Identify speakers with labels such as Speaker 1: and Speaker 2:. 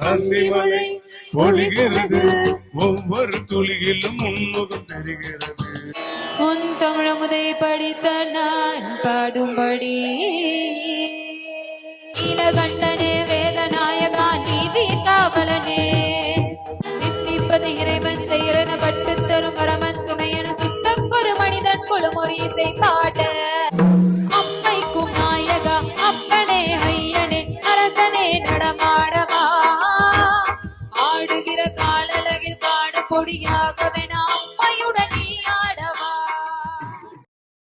Speaker 1: அந்திமழை பொழிகிறது, ஒவ்வொரு துளியிலும் உன்முகம் தெரிகிறது.
Speaker 2: உன் தமிழமுதை படித்த நான் பாடும்படி நீலகண்டனே வேதநாயகா நீதி காவலனே நிந்திப்பது இறைவன் செயலென பட்டு தரும் வரமன் துணையென சுத்தக்கொரு மனிதன் குழுமொரு இசை காட்ட அம்மைக்கும் நாயகா அப்பனே ஐயனே அரசனே நடமாடவா ஆடுகிற காலலகில் காண பொடியாகவே நாம்